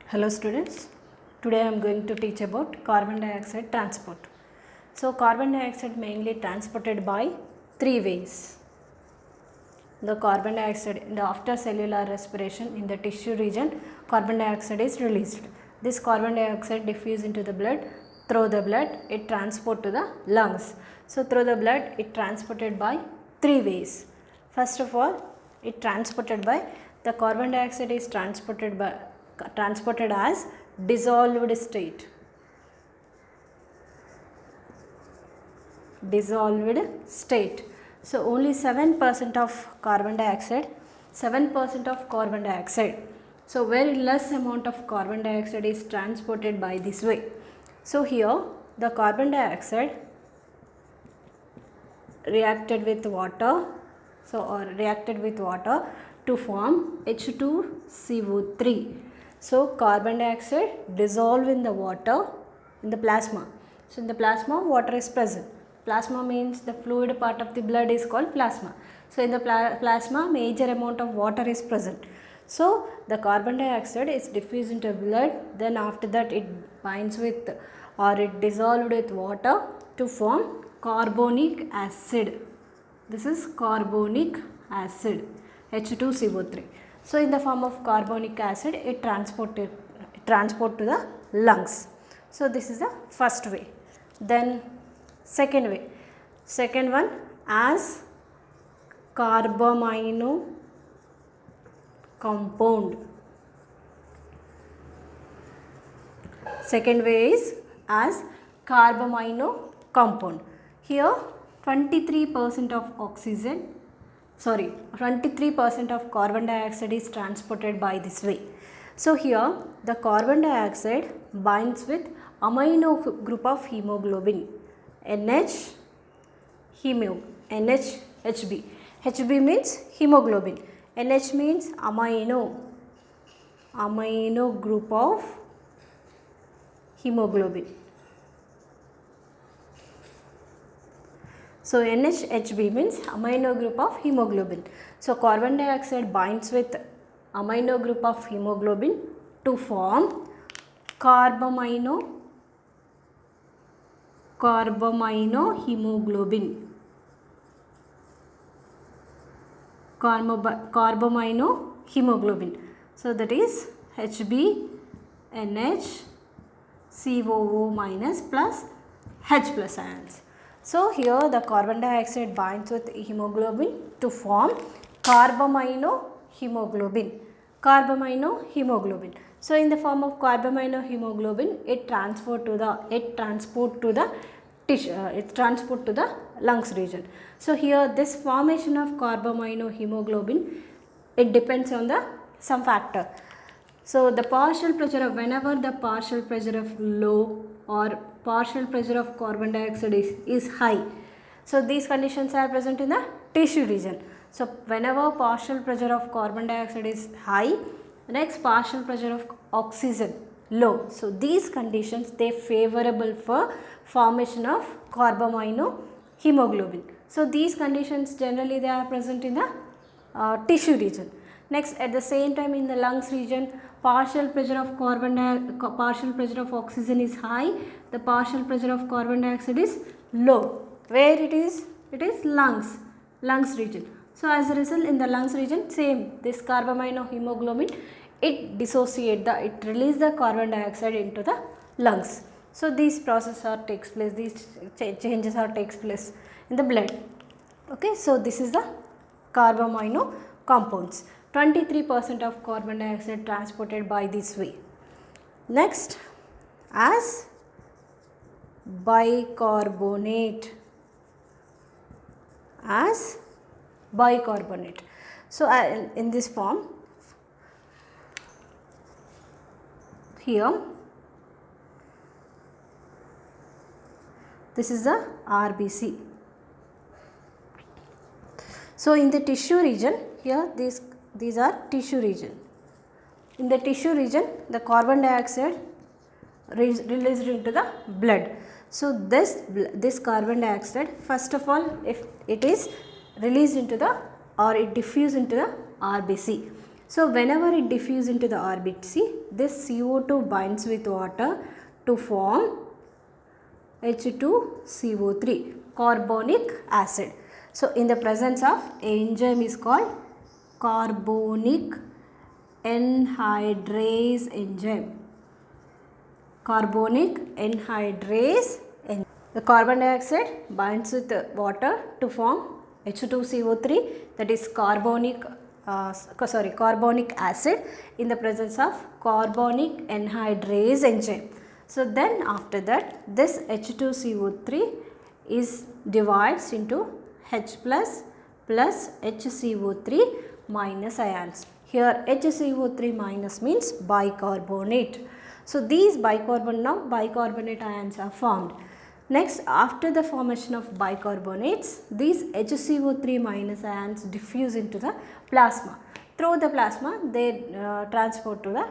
Hello students, today I am going to teach about carbon dioxide transport. So carbon dioxide mainly transported by three ways. The carbon dioxide in the after cellular respiration in the tissue region, carbon dioxide is released. This carbon dioxide diffuse into the blood, through the blood it transport to the lungs. So through the blood it transported by three ways. First of all, it transported by the carbon dioxide is transported as dissolved state. Dissolved state. So only 7% of carbon dioxide, 7% of carbon dioxide. So very less amount of carbon dioxide is transported by this way. So here the carbon dioxide reacted with water, to form H2CO3. So carbon dioxide dissolve in the water in the plasma. So in the plasma water is present. Plasma means the fluid part of the blood is called plasma. So in the plasma major amount of water is present. So the carbon dioxide is diffused into blood, then after that it binds with or it dissolved with water to form carbonic acid. This is carbonic acid, H2CO3. So in the form of carbonic acid it transport to the lungs. So this is the first way. Then second way, second one as carbamino compound. Second way is as carbamino compound. Here 23% of oxygen, 23% of carbon dioxide is transported by this way. So here the carbon dioxide binds with amino group of hemoglobin, HB. HB means hemoglobin, NH means amino group of hemoglobin. So NHHB means amino group of hemoglobin. So carbon dioxide binds with amino group of hemoglobin to form carbamino hemoglobin. Carbamino hemoglobin. So that is HB NH COO minus plus H plus ions. So here the carbon dioxide binds with hemoglobin to form carbamino hemoglobin. So in the form of carbamino hemoglobin, it transport to the tissue, it transport to the lungs region. So here this formation of carbamino hemoglobin, it depends on the some factor. So the partial pressure of, whenever the partial pressure of low or partial pressure of carbon dioxide is high, so these conditions are present in the tissue region. So whenever partial pressure of carbon dioxide is high, next partial pressure of oxygen low. So these conditions they favorable for formation of carbamino hemoglobin. So these conditions generally they are present in the tissue region. Next, at the same time in the lungs region, partial pressure of partial pressure of oxygen is high, the partial pressure of carbon dioxide is low. Where it is? It is lungs region. So as a result in the lungs region, same, this carbamino hemoglobin, it release the carbon dioxide into the lungs. So these process takes place, these changes takes place in the blood. Okay, so this is the carbamino compounds. 23% of carbon dioxide transported by this way. Next, as bicarbonate. So in this form, here this is the RBC. So in the tissue region, here these are tissue region. In the tissue region, the carbon dioxide released into the blood. So this carbon dioxide, first of all, if it is released into the or it diffuse into the RBC. So whenever it diffuses into the RBC, this CO2 binds with water to form H2CO3, carbonic acid. So in the presence of enzyme is called carbonic anhydrase enzyme. Carbonic anhydrase enzyme. The carbon dioxide binds with water to form H2CO3, that is carbonic acid in the presence of carbonic anhydrase enzyme. So then after that, this H2CO3 is divides into H plus HCO3 minus ions. Here HCO3 minus means bicarbonate. So these bicarbonate ions are formed. Next, after the formation of bicarbonates, these HCO3 minus ions diffuse into the plasma. Through the plasma, they transport to the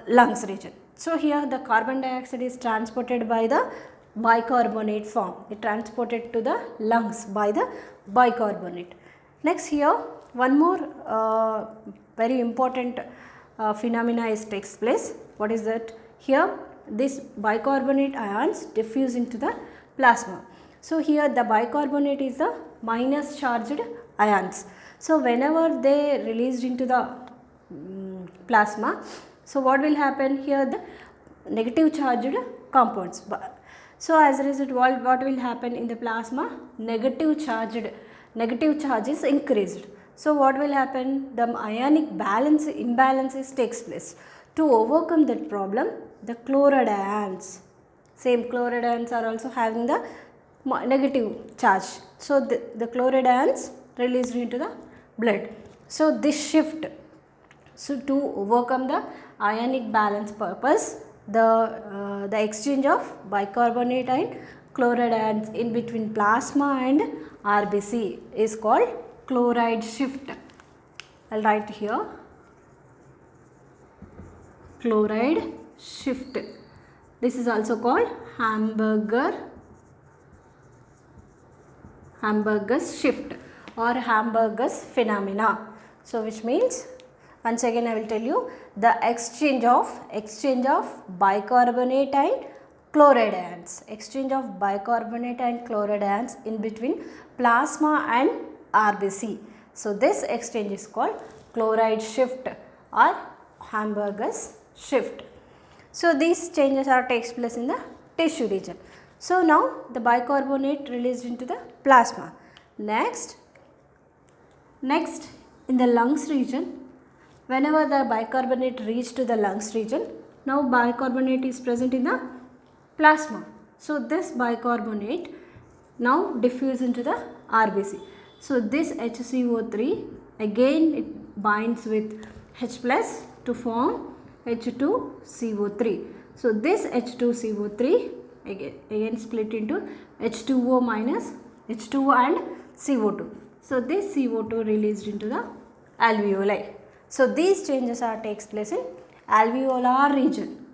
lungs region. So here the carbon dioxide is transported by the bicarbonate form. It transported to the lungs by the bicarbonate. Next, here one more very important phenomena takes place. What is that? Here this bicarbonate ions diffuse into the plasma. So here the bicarbonate is the minus charged ions. So whenever they released into the plasma, so what will happen here? The negative charged compounds. So as a result, what will happen in the plasma? Negative charge is increased. So what will happen? The ionic imbalances takes place. To overcome that problem, the chloride ions, same chloride ions are also having the negative charge. So the chloride ions released into the blood. So this shift, so to overcome the ionic balance purpose, the exchange of bicarbonate and chloride ions in between plasma and RBC is called chloride shift. I will write here chloride shift. This is also called Hamburg's shift or Hamburg's phenomena. So which means, once again I will tell you, the exchange of bicarbonate and chloride ions, in between plasma and RBC. So this exchange is called chloride shift or Hamburg's shift. So these changes takes place in the tissue region. So now the bicarbonate released into the plasma. Next in the lungs region, whenever the bicarbonate reached to the lungs region, now bicarbonate is present in the plasma. So this bicarbonate now diffuse into the RBC. So this HCO3 again it binds with H plus to form H2CO3. So this H2CO3 again split into H2O minus H2O and CO2. So this CO2 released into the alveoli. So these changes takes place in alveolar region.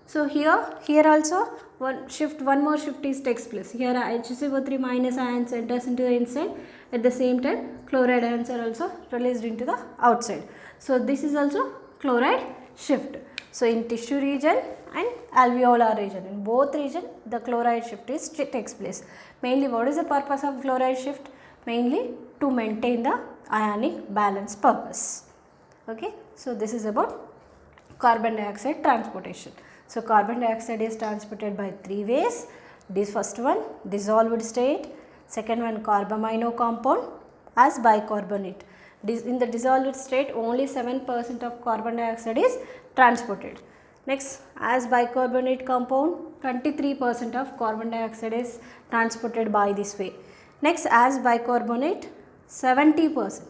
So here also one more shift takes place. Here HCO3 minus ions enters into the inside. At the same time, chloride ions are also released into the outside. So this is also chloride shift. So in tissue region and alveolar region, in both region the chloride shift takes place. Mainly, what is the purpose of chloride shift? Mainly to maintain the ionic balance purpose. Okay. So this is about carbon dioxide transportation. So carbon dioxide is transported by three ways. This first one, dissolved state. Second one, carbamino compound as bicarbonate. In the dissolved state, only 7% of carbon dioxide is transported. Next, as bicarbonate compound, 23% of carbon dioxide is transported by this way. Next, as bicarbonate, 70%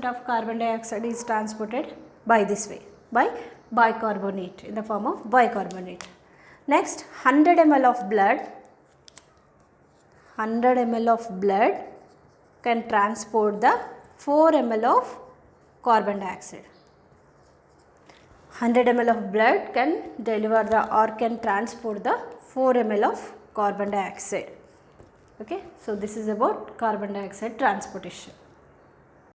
of carbon dioxide is transported by this way, by bicarbonate, in the form of bicarbonate. Next, 100 ml of blood can transport the 4 ml of carbon dioxide. 100 ml of blood can deliver the or can transport the 4 ml of carbon dioxide. Okay, so this is about carbon dioxide transportation.